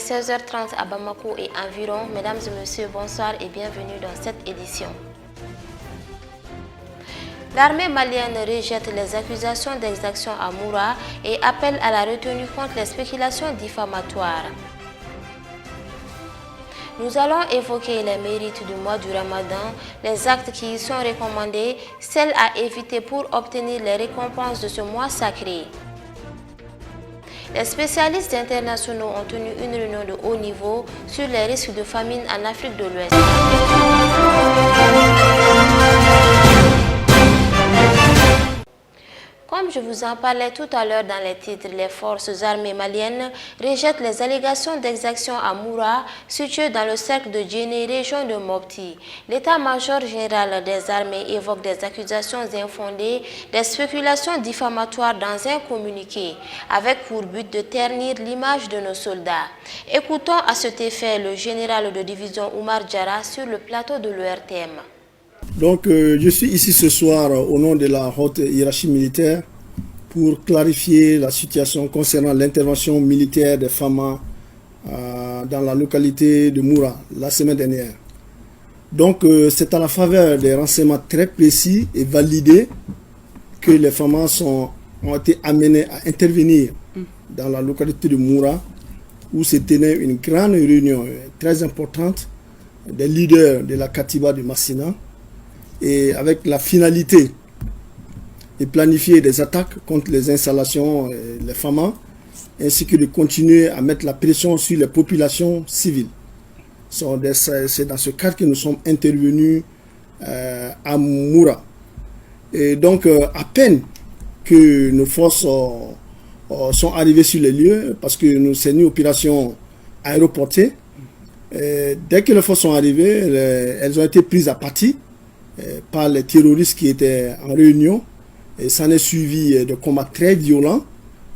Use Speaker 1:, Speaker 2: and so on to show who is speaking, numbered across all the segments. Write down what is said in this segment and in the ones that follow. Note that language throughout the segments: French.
Speaker 1: 16h30 à Bamako et environ. Mesdames et messieurs, bonsoir et bienvenue dans cette édition. L'armée malienne rejette les accusations d'exaction à Moura et appelle à la retenue contre les spéculations diffamatoires. Nous allons évoquer les mérites du mois du Ramadan, les actes qui y sont recommandés, celles à éviter pour obtenir les récompenses de ce mois sacré. Les spécialistes internationaux ont tenu une réunion de haut niveau sur les risques de famine en Afrique de l'Ouest. Comme je vous en parlais tout à l'heure dans les titres, les forces armées maliennes rejettent les allégations d'exaction à Moura, situé dans le cercle de Djéné, région de Mopti. L'état-major général des armées évoque des accusations infondées, des spéculations diffamatoires dans un communiqué, avec pour but de ternir l'image de nos soldats. Écoutons à cet effet le général de division Oumar Diarra sur le plateau de l'ERTM.
Speaker 2: Donc, je suis ici ce soir au nom de la haute hiérarchie militaire pour clarifier la situation concernant l'intervention militaire des FAMA dans la localité de Moura la semaine dernière. Donc, c'est à la faveur des renseignements très précis et validés que les FAMA ont été amenés à intervenir dans la localité de Moura où se tenait une grande réunion très importante des leaders de la Katiba de Massina, et avec la finalité de planifier des attaques contre les installations, les FAMA, ainsi que de continuer à mettre la pression sur les populations civiles. C'est dans ce cadre que nous sommes intervenus à Moura. Et donc, à peine que nos forces sont arrivées sur les lieux, parce que c'est une opération aéroportée, dès que les forces sont arrivées, elles ont été prises à partie par les terroristes qui étaient en réunion, et ça est suivi de combats très violents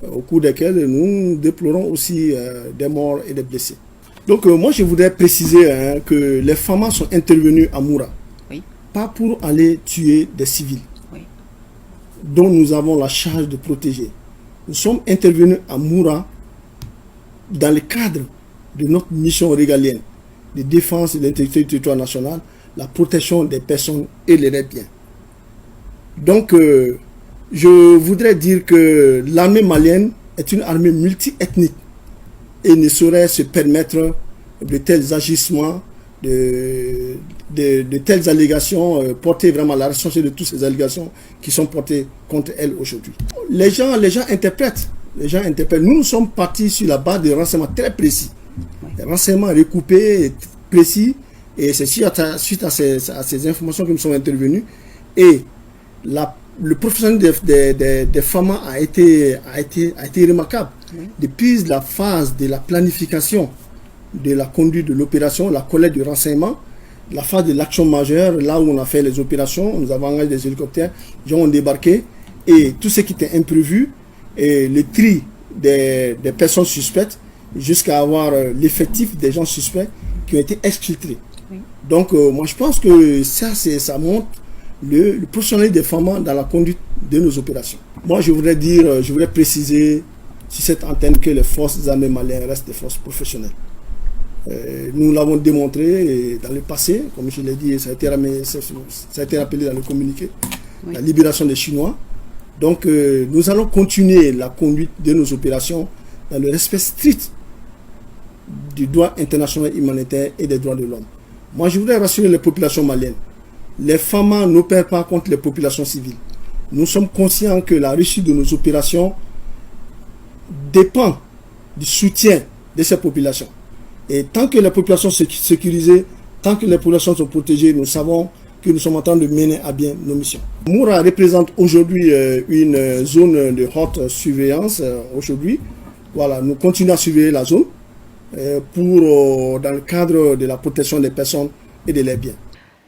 Speaker 2: au cours desquels nous déplorons aussi des morts et des blessés. Donc moi je voudrais préciser que les FAMA sont intervenus à Moura, oui, pas pour aller tuer des civils, oui, dont nous avons la charge de protéger. Nous sommes intervenus à Moura dans le cadre de notre mission régalienne de défense de l'intégrité du territoire national, la protection des personnes et les biens. Donc, je voudrais dire que l'armée malienne est une armée multi-ethnique et ne saurait se permettre de tels agissements, de telles allégations, porter vraiment la responsabilité de toutes ces allégations qui sont portées contre elle aujourd'hui. Les gens interprètent. Nous sommes partis sur la base de renseignements très précis, des renseignements recoupés et précis. Et c'est suite à ces informations que nous sommes intervenus. Et le professionnalisme des FAMA a été remarquable. Oui. Depuis la phase de la planification de la conduite de l'opération, la collecte du renseignement, la phase de l'action majeure, là où on a fait les opérations, nous avons engagé des hélicoptères, les gens ont débarqué, et tout ce qui était imprévu, et le tri des personnes suspectes, jusqu'à avoir l'effectif des gens suspects qui ont été exfiltrés. Donc, moi, je pense que ça montre le professionnalisme des FAMA dans la conduite de nos opérations. Moi, je voudrais préciser sur cette antenne que les forces armées maliennes restent des forces professionnelles. Nous l'avons démontré dans le passé, comme je l'ai dit, ça a été rappelé dans le communiqué, oui, la libération des Chinois. Donc, nous allons continuer la conduite de nos opérations dans le respect strict du droit international humanitaire et des droits de l'homme. Moi, je voudrais rassurer les populations maliennes. Les FAMA n'opèrent pas contre les populations civiles. Nous sommes conscients que la réussite de nos opérations dépend du soutien de ces populations. Et tant que les populations sont sécurisées, tant que les populations sont protégées, nous savons que nous sommes en train de mener à bien nos missions. Moura représente aujourd'hui une zone de haute surveillance. Aujourd'hui, voilà, nous continuons à surveiller la zone dans le cadre de la protection des personnes et de leurs biens.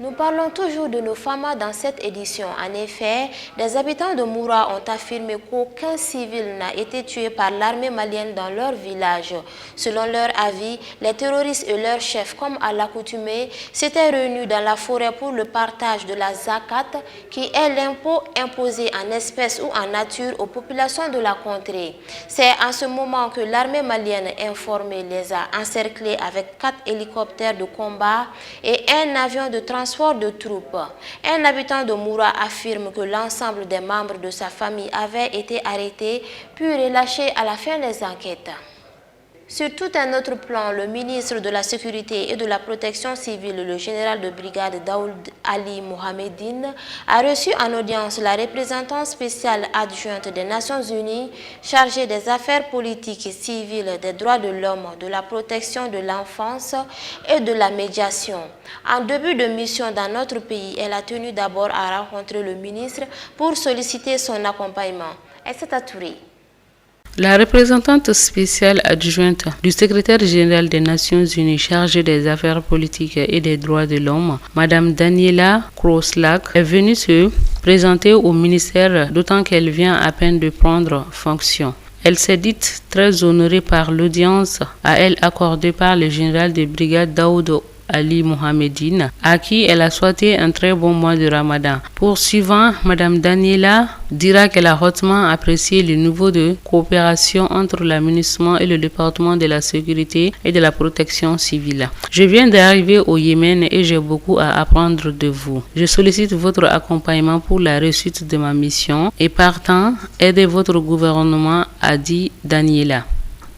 Speaker 1: Nous parlons toujours de nos FAMA dans cette édition. En effet, des habitants de Moura ont affirmé qu'aucun civil n'a été tué par l'armée malienne dans leur village. Selon leur avis, les terroristes et leurs chefs, comme à l'accoutumée, s'étaient réunis dans la forêt pour le partage de la zakat, qui est l'impôt imposé en espèces ou en nature aux populations de la contrée. C'est en ce moment que l'armée malienne informée les a encerclés avec 4 hélicoptères de combat et un avion de transport de troupes. Un habitant de Moura affirme que l'ensemble des membres de sa famille avaient été arrêtés puis relâchés à la fin des enquêtes. Sur tout un autre plan, le ministre de la Sécurité et de la Protection civile, le général de brigade Daoud Ali Mohamedine, a reçu en audience la représentante spéciale adjointe des Nations Unies chargée des affaires politiques et civiles, des droits de l'homme, de la protection de l'enfance et de la médiation. En début de mission dans notre pays, elle a tenu d'abord à rencontrer le ministre pour solliciter son accompagnement. Aïssata Touré.
Speaker 3: La représentante spéciale adjointe du secrétaire général des Nations Unies chargée des affaires politiques et des droits de l'homme, Mme Daniela Kroslak, est venue se présenter au ministère, d'autant qu'elle vient à peine de prendre fonction. Elle s'est dite très honorée par l'audience à elle accordée par le général de brigade Daoud Ali Mohamedine, à qui elle a souhaité un très bon mois de Ramadan. Poursuivant, Mme Daniela dira qu'elle a hautement apprécié le niveau de coopération entre l'aménagement et le département de la sécurité et de la protection civile. Je viens d'arriver au Yémen et j'ai beaucoup à apprendre de vous. Je sollicite votre accompagnement pour la réussite de ma mission et partant, aidez votre gouvernement, a dit Daniela.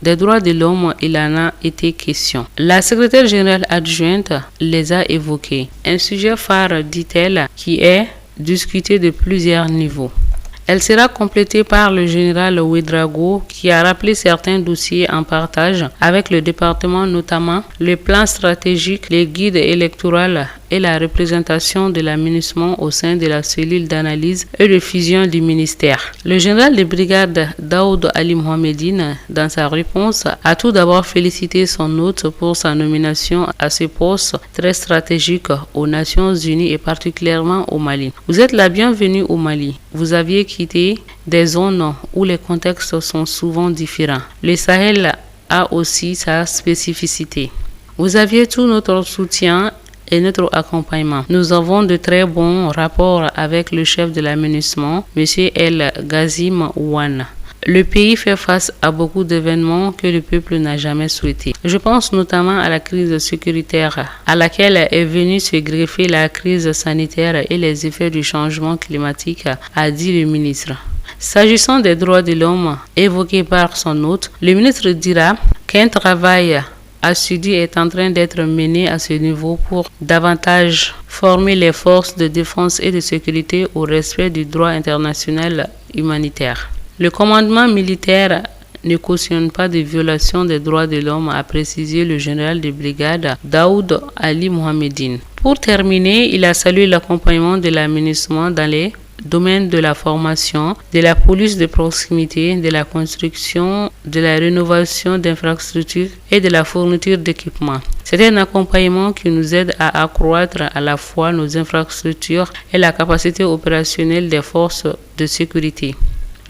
Speaker 3: Des droits de l'homme, il en a été question. La secrétaire générale adjointe les a évoqués. Un sujet phare, dit-elle, qui est discuté de plusieurs niveaux. Elle sera complétée par le général Ouedraogo qui a rappelé certains dossiers en partage avec le département, notamment le plan stratégique, les guides électoraux et la représentation de l'aménagement au sein de la cellule d'analyse et de fusion du ministère. Le général de brigade Daoud Ali Mohamedine, dans sa réponse, a tout d'abord félicité son hôte pour sa nomination à ce poste très stratégique aux Nations Unies et particulièrement au Mali. Vous êtes la bienvenue au Mali. Vous aviez quitté des zones où les contextes sont souvent différents. Le Sahel a aussi sa spécificité. Vous aviez tout notre soutien et notre accompagnement. Nous avons de très bons rapports avec le chef de l'aménagement, M. El Ghazim Ouane. Le pays fait face à beaucoup d'événements que le peuple n'a jamais souhaités. Je pense notamment à la crise sécuritaire à laquelle est venue se greffer la crise sanitaire et les effets du changement climatique, a dit le ministre. S'agissant des droits de l'homme évoqués par son hôte, le ministre dira qu'un travail assidu est en train d'être mené à ce niveau pour davantage former les forces de défense et de sécurité au respect du droit international humanitaire. Le commandement militaire ne cautionne pas de violation des droits de l'homme, a précisé le général de brigade Daoud Ali Mohamedine. Pour terminer, il a salué l'accompagnement de l'aménagement dans les domaines de la formation, de la police de proximité, de la construction, de la rénovation d'infrastructures et de la fourniture d'équipements. C'est un accompagnement qui nous aide à accroître à la fois nos infrastructures et la capacité opérationnelle des forces de sécurité.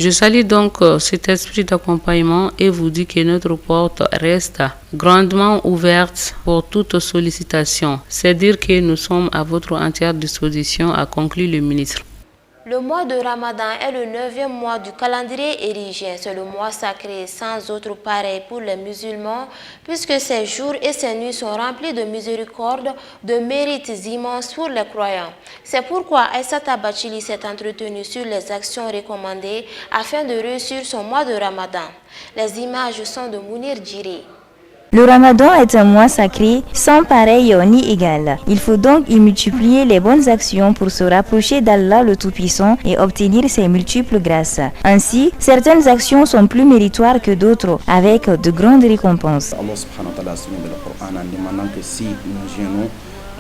Speaker 3: Je salue donc cet esprit d'accompagnement et vous dis que notre porte reste grandement ouverte pour toute sollicitation. C'est dire que nous sommes à votre entière disposition, a conclu le ministre.
Speaker 1: Le mois de Ramadan est le 9e mois du calendrier érigé. C'est le mois sacré sans autre pareil pour les musulmans, puisque ces jours et ces nuits sont remplis de miséricorde, de mérites immenses pour les croyants. C'est pourquoi Aïssata Bachili s'est entretenue sur les actions recommandées afin de réussir son mois de Ramadan. Les images sont de Mounir Djiri.
Speaker 4: Le Ramadan est un mois sacré sans pareil ni égal. Il faut donc y multiplier les bonnes actions pour se rapprocher d'Allah le Tout-Puissant et obtenir ses multiples grâces. Ainsi, certaines actions sont plus méritoires que d'autres, avec de grandes récompenses.
Speaker 5: Allah subhanahu wa ta'ala dans le Coran en demandant que si nous jeûnons,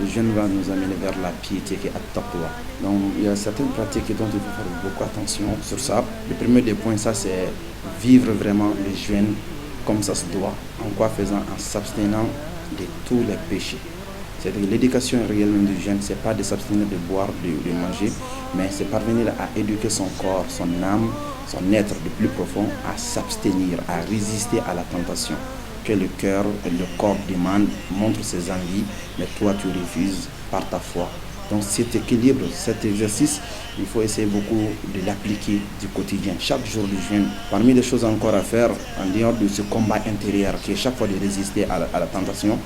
Speaker 5: le jeûne va nous amener vers la piété qui est at-taqwa. Donc il y a certaines pratiques dont il faut faire beaucoup attention sur ça. Le premier des points, ça c'est vivre vraiment le jeûne comme ça se doit, en quoi faisant, en s'abstenant de tous les péchés. C'est-à-dire l'éducation réellement du jeune, c'est pas de s'abstenir de boire, de manger, mais c'est parvenir à éduquer son corps, son âme, son être de plus profond, à s'abstenir, à résister à la tentation que le cœur et le corps demandent, montrent ses envies, mais toi tu refuses par ta foi. Donc cet équilibre, cet exercice, il faut essayer beaucoup de l'appliquer du quotidien, chaque jour du jeûne. Parmi les choses encore à faire, en dehors de ce combat intérieur qui est chaque fois de résister à la tentation,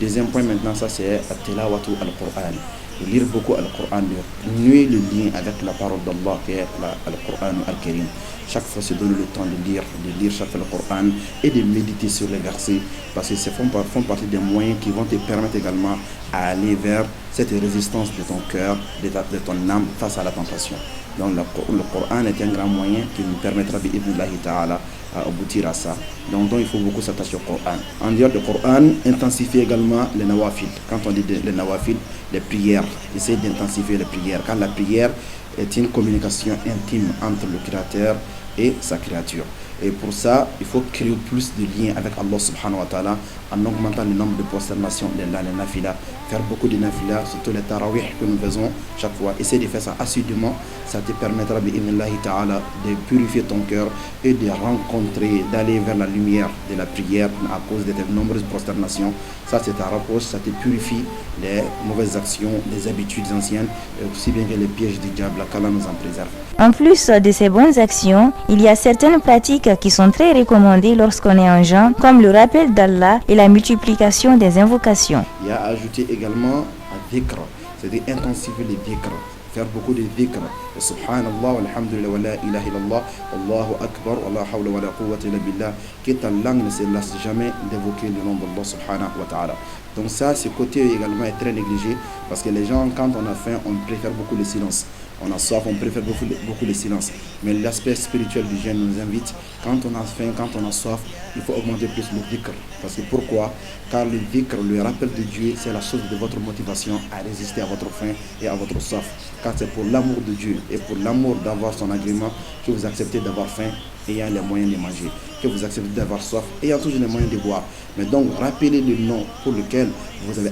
Speaker 5: deuxième point maintenant, ça c'est Tilawatu al-Qur'an. De lire beaucoup al-Qur'an, de nouer le lien avec la parole d'Allah qui est al-Qur'an al-Karim. Chaque fois se donner le temps de lire chaque fois le Coran et de méditer sur les versets, parce que ces font partie des moyens qui vont te permettre également à aller vers cette résistance de ton cœur, de ton âme face à la tentation. Donc le Coran est un grand moyen qui nous permettra bi'idhnillahi ta'ala à aboutir à ça. Donc il faut beaucoup s'attacher au Coran. En dehors du Coran, intensifier également les nawafil. Quand on dit les nawafil, les prières, essayer d'intensifier les prières. Car la prière est une communication intime entre le Créateur et sa créature. Et pour ça, il faut créer plus de liens avec Allah subhanahu wa ta'ala en augmentant le nombre de prosternations, les nafila, faire beaucoup de nafila, surtout les tarawih que nous faisons chaque fois. Essayer de faire ça assidûment, ça te permettra bi'idhnillahi ta'ala de purifier ton cœur et de rencontrer, d'aller vers la lumière de la prière à cause de tes nombreuses prosternations. Ça, c'est ta rapproche, ça te purifie les mauvaises actions, les habitudes anciennes, aussi bien que les pièges du diable, qu'Allah nous en préserve.
Speaker 4: En plus de ces bonnes actions, il y a certaines pratiques qui sont très recommandées lorsqu'on est en jeûne, comme le rappel d'Allah et la multiplication des invocations.
Speaker 5: Il y a ajouté également un dhikr, c'est-à-dire intensifier les dhikr, faire beaucoup de dhikr. Subhanallah, walhamdulillah, wa la ilaha illallah, Allahu akbar, wa la hawla wa la quwwata illa billah, que ta langue ne se lasse jamais d'évoquer le nom d'Allah subhanahu wa ta'ala. Donc ça, ce côté également est très négligé, parce que les gens, quand on a faim, on préfère beaucoup le silence. On a soif, on préfère beaucoup le silence. Mais l'aspect spirituel du jeûne nous invite, quand on a faim, quand on a soif, il faut augmenter plus le dhikr. Parce que pourquoi? Car le dhikr, le rappel de Dieu, c'est la source de votre motivation à résister à votre faim et à votre soif. Car c'est pour l'amour de Dieu et pour l'amour d'avoir son agrément que vous acceptez d'avoir faim ayant les moyens de manger, que vous acceptez d'avoir soif ayant toujours les moyens de boire. Mais donc, rappelez le nom pour lequel vous avez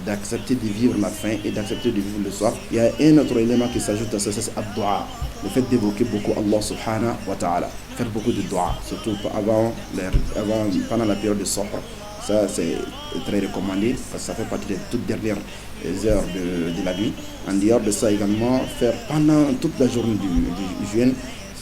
Speaker 5: d'accepter de vivre la faim et d'accepter de vivre le soif. Il y a un autre élément qui s'ajoute à ça, c'est ad-du'a. Le fait d'évoquer beaucoup Allah subhanahu wa ta'ala. Faire beaucoup de du'a, surtout pendant la période de Sohr. Ça, c'est très recommandé parce que ça fait partie des toutes dernières heures de la nuit. En dehors de ça également, faire pendant toute la journée du jeûne,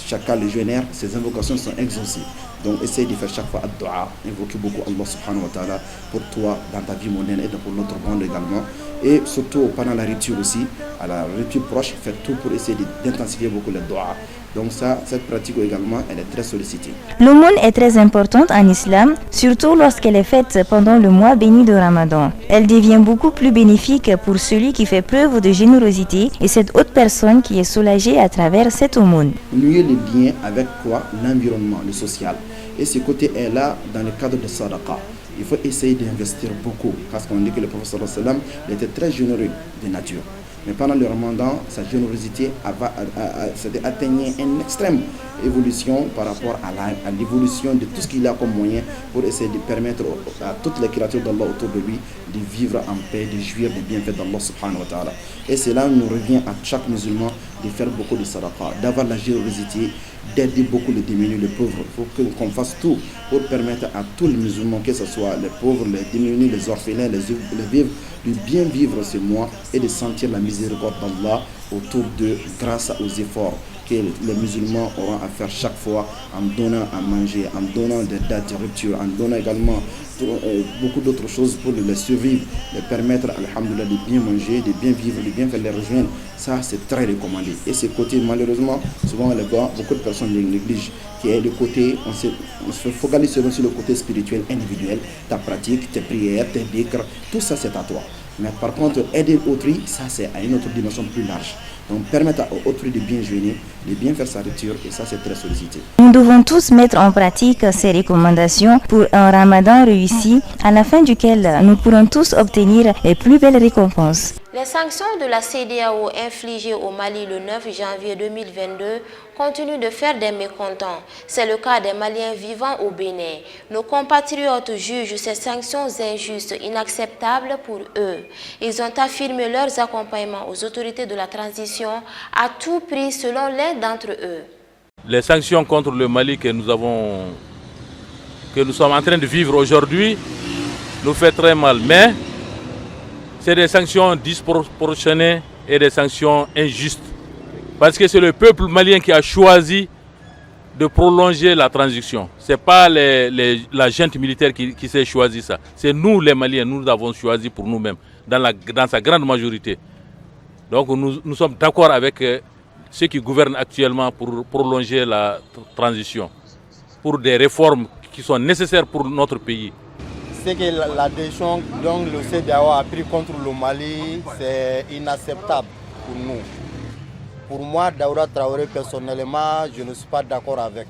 Speaker 5: chacun le jeûneur, ses invocations sont exaucées. Donc essaye de faire chaque fois ad-du'a, invoquer beaucoup Allah subhanahu wa ta'ala pour toi dans ta vie mondaine et pour notre monde également. Et surtout pendant la rupture aussi, à la rupture proche, faites tout pour essayer d'intensifier beaucoup le du'a. Donc ça, cette pratique également, elle est très sollicitée.
Speaker 4: L'aumône est très importante en islam, surtout lorsqu'elle est faite pendant le mois béni de Ramadan. Elle devient beaucoup plus bénéfique pour celui qui fait preuve de générosité et cette autre personne qui est soulagée à travers cette aumône.
Speaker 5: Nouer le lien avec quoi? L'environnement, le social. Et ce côté est là dans le cadre de sadaqa. Il faut essayer d'investir beaucoup, parce qu'on dit que le prophète sallam était très généreux de nature. Mais pendant le Ramadan, sa générosité atteignait une extrême évolution par rapport à l'évolution de tout ce qu'il a comme moyen pour essayer de permettre à toutes les créatures d'Allah autour de lui de vivre en paix, de jouir des bienfaits d'Allah subhanahu wa ta'ala. Et cela nous revient à chaque musulman de faire beaucoup de sadaqa, d'avoir la générosité, d'aider beaucoup les démunis, les pauvres. Il faut qu'on fasse tout pour permettre à tous les musulmans, que ce soit les pauvres, les démunis, les orphelins, les vivres, de bien vivre ce mois et de sentir la miséricorde d'Allah autour d'eux grâce aux efforts que les musulmans auront à faire chaque fois en donnant à manger, en donnant des dates de rupture, en donnant également beaucoup d'autres choses pour les survivre, les permettre, alhamdoulilah, de bien manger, de bien vivre, de bien faire les rejoindre. Ça, c'est très recommandé. Et ce côté, malheureusement, souvent, beaucoup de personnes le négligent, qui est le côté, on se focalise seulement sur le côté spirituel individuel, ta pratique, tes prières, tes dhikr, tout ça, c'est à toi. Mais par contre, aider autrui, ça, c'est à une autre dimension plus large. Donc permettre à autrui de bien jeûner, de bien faire sa rupture, et ça c'est très sollicité.
Speaker 4: Nous devons tous mettre en pratique ces recommandations pour un ramadan réussi, à la fin duquel nous pourrons tous obtenir les plus belles récompenses.
Speaker 1: Les sanctions de la CEDEAO infligées au Mali le 9 janvier 2022 continuent de faire des mécontents. C'est le cas des Maliens vivant au Bénin. Nos compatriotes jugent ces sanctions injustes, inacceptables pour eux. Ils ont affirmé leurs accompagnements aux autorités de la transition à tout prix selon l'un d'entre eux.
Speaker 6: Les sanctions contre le Mali que nous sommes en train de vivre aujourd'hui nous fait très mal, mais c'est des sanctions disproportionnées et des sanctions injustes. Parce que c'est le peuple malien qui a choisi de prolonger la transition. Ce n'est pas la junte militaire qui s'est choisi ça. C'est nous les Maliens, nous l'avons choisi pour nous-mêmes, dans sa grande majorité. Donc nous sommes d'accord avec ceux qui gouvernent actuellement pour prolonger la transition, pour des réformes qui sont nécessaires pour notre pays.
Speaker 7: C'est que la décision dont le CEDEAO a pris contre le Mali, c'est inacceptable pour nous. Pour moi, Daouda Traoré, personnellement, je ne suis pas d'accord avec.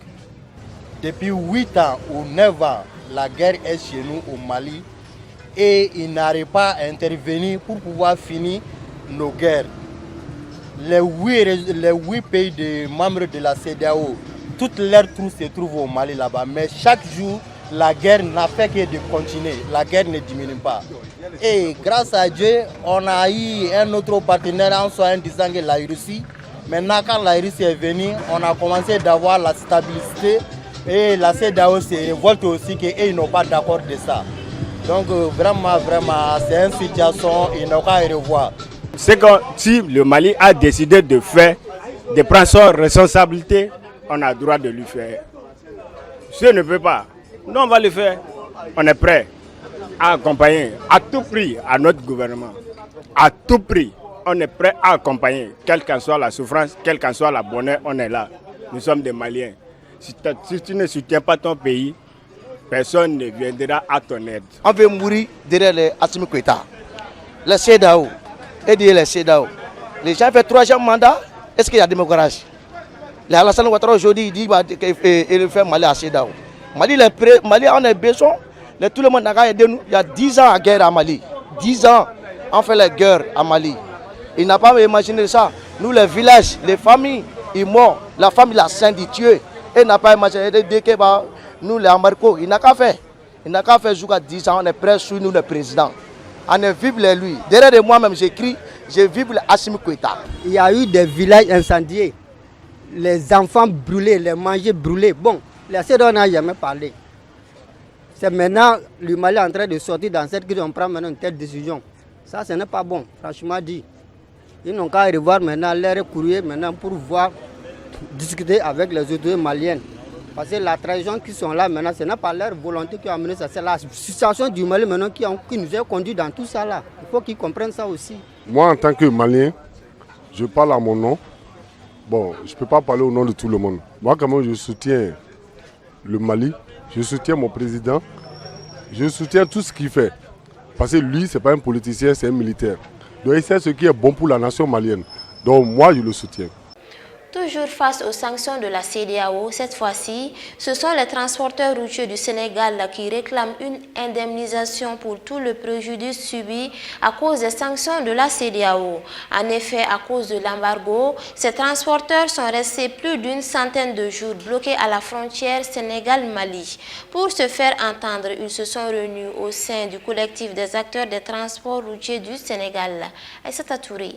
Speaker 7: Depuis 8 ans ou 9 ans, la guerre est chez nous au Mali et il n'arrive pas à intervenir pour pouvoir finir nos guerres. Les 8 pays membres de la CEDEAO, toutes leurs troupes se trouvent au Mali là-bas, mais chaque jour, la guerre n'a fait que de continuer, la guerre ne diminue pas. Et grâce à Dieu, on a eu un autre partenaire en soi, disant que la Russie. Maintenant, quand la Russie est venue, on a commencé d'avoir la stabilité et la CEDEAO se révolte aussi qu'ils n'ont pas d'accord de ça. Donc vraiment, c'est une situation, ils n'ont qu'à revoir.
Speaker 8: C'est que si le Mali a décidé de prendre sa responsabilité, on a le droit de lui faire. Si on ne peut pas, nous on va le faire. On est prêt à accompagner à tout prix à notre gouvernement. À tout prix, on est prêt à accompagner. Quelle qu'en soit la souffrance, quel qu'en soit la bonheur, on est là. Nous sommes des Maliens. Si tu ne soutiens pas ton pays, personne ne viendra à ton aide.
Speaker 7: On veut mourir derrière les Assimi Goïta. Les CEDEAO, aider les CEDEAO. Les gens font 3 mandats, est-ce qu'il y a démocratie? Les Alassane Ouattara aujourd'hui dit qu'il fait Mali à CEDEAO. Mali, on a besoin, tout le monde a aidé nous. Il y a 10 ans à guerre à Mali. 10 ans, on fait la guerre à Mali. Il n'a pas imaginé ça. Nous, les villages, les familles, ils morts. La famille l'a scindé, tué. Il n'a pas imaginé que nous, les Amarco, il n'a qu'à faire. Il n'a qu'à faire jusqu'à 10 ans, on est prêts sur nous, le président. On est vive les lui. Derrière moi-même, j'écris, je vive Assimi Goïta. Il y a eu des villages incendiés. Les enfants brûlés, les manger brûlés. Bon. La CEDEAO n'a jamais parlé. C'est maintenant le Mali est en train de sortir dans cette crise, on prend maintenant une telle décision. Ça, ce n'est pas bon, franchement dit. Ils n'ont qu'à revoir maintenant leur courrier maintenant pour voir, discuter avec les autorités maliennes. Parce que la transition qui sont là maintenant, ce n'est pas leur volonté qui a amené ça. C'est la situation du Mali maintenant qui nous a conduit dans tout ça là. Il faut qu'ils comprennent ça aussi.
Speaker 9: Moi, en tant que Malien, je parle à mon nom. Bon, je ne peux pas parler au nom de tout le monde. Moi, quand même, je soutiens le Mali, je soutiens mon président, je soutiens tout ce qu'il fait. Parce que lui, ce n'est pas un politicien, c'est un militaire. Donc il sait ce qui est bon pour la nation malienne. Donc moi, je le soutiens.
Speaker 1: Toujours face aux sanctions de la CEDEAO, cette fois-ci, ce sont les transporteurs routiers du Sénégal qui réclament une indemnisation pour tout le préjudice subi à cause des sanctions de la CEDEAO. En effet, à cause de l'embargo, ces transporteurs sont restés plus d'une centaine de jours bloqués à la frontière Sénégal-Mali. Pour se faire entendre, ils se sont réunis au sein du collectif des acteurs des transports routiers du Sénégal. Aïssata Touré.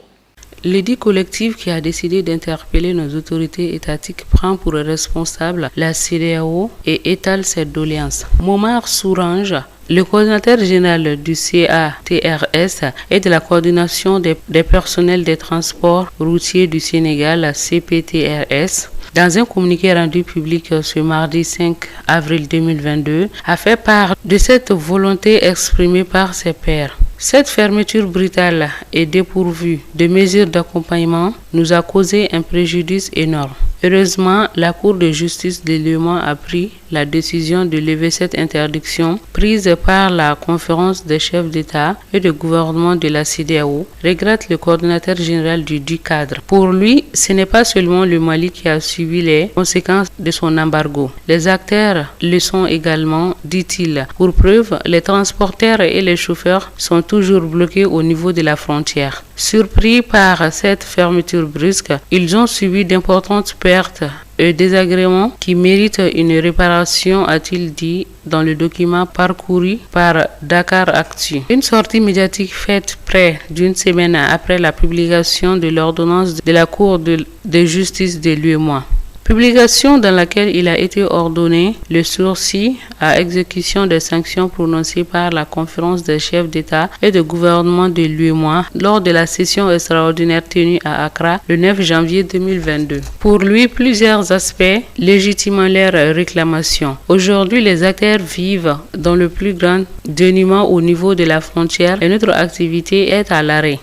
Speaker 3: L'édit collectif qui a décidé d'interpeller nos autorités étatiques prend pour responsable la CEDEAO et étale cette doléance. Momar Sourange, le coordinateur général du CATRS et de la coordination des personnels des transports routiers du Sénégal, CPTRS, dans un communiqué rendu public ce mardi 5 avril 2022, a fait part de cette volonté exprimée par ses pairs. Cette fermeture brutale et dépourvue de mesures d'accompagnement nous a causé un préjudice énorme. Heureusement, la Cour de justice de Léman a pris la décision de lever cette interdiction prise par la conférence des chefs d'État et de gouvernement de la CEDEAO, regrette le coordinateur général du cadre. Pour lui, ce n'est pas seulement le Mali qui a subi les conséquences de son embargo. Les acteurs le sont également, dit-il. Pour preuve, les transporteurs et les chauffeurs sont toujours bloqués au niveau de la frontière. Surpris par cette fermeture brusque, ils ont subi d'importantes pertes et désagréments qui méritent une réparation, a-t-il dit dans le document parcouru par Dakaractu. Une sortie médiatique faite près d'une semaine après la publication de l'ordonnance de la Cour de justice de l'UEMOA. Publication dans laquelle il a été ordonné le sursis à exécution des sanctions prononcées par la conférence des chefs d'État et de gouvernement de l'UEMOA lors de la session extraordinaire tenue à Accra le 9 janvier 2022. Pour lui, plusieurs aspects légitiment leurs réclamations. Aujourd'hui, les acteurs vivent dans le plus grand dénuement au niveau de la frontière et notre activité est à l'arrêt.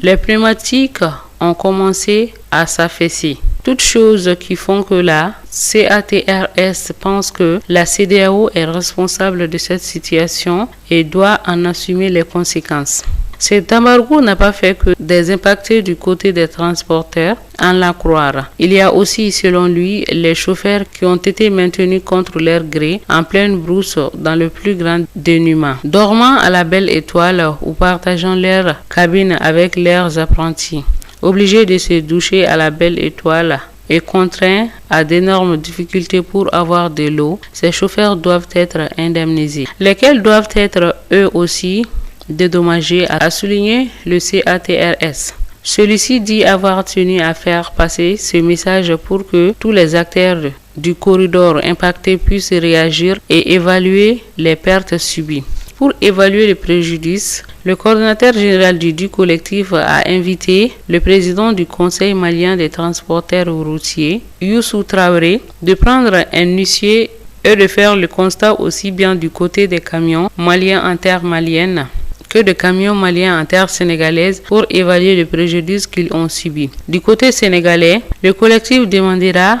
Speaker 3: Les pneumatiques ont commencé à s'affaisser. Toutes choses qui font que la CATRS pense que la CEDEAO est responsable de cette situation et doit en assumer les conséquences. Cet embargo n'a pas fait que des impactés du côté des transporteurs, en la croire. Il y a aussi, selon lui, les chauffeurs qui ont été maintenus contre leur gré en pleine brousse dans le plus grand dénuement, dormant à la Belle Étoile ou partageant leur cabine avec leurs apprentis. Obligés de se doucher à la Belle Étoile et contraints à d'énormes difficultés pour avoir de l'eau, ces chauffeurs doivent être indemnisés, lesquels doivent être eux aussi dédommagés, a souligné le CATRS. Celui-ci dit avoir tenu à faire passer ce message pour que tous les acteurs du corridor impacté puissent réagir et évaluer les pertes subies. Pour évaluer le préjudice, le coordinateur général du collectif a invité le président du Conseil malien des transporteurs routiers, Youssou Traoré, de prendre un huissier et de faire le constat aussi bien du côté des camions maliens en terre malienne que de camions maliens en terre sénégalaise pour évaluer le préjudice qu'ils ont subi. Du côté sénégalais, le collectif demandera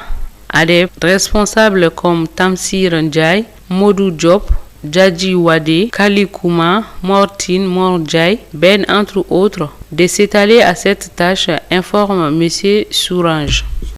Speaker 3: à des responsables comme Tamsir Ndiaye, Modou Diop, Djadji Wade, Kali Kouma, Mortine Morjai, Ben entre autres, de s'étaler à cette tâche, informe M. Sourange.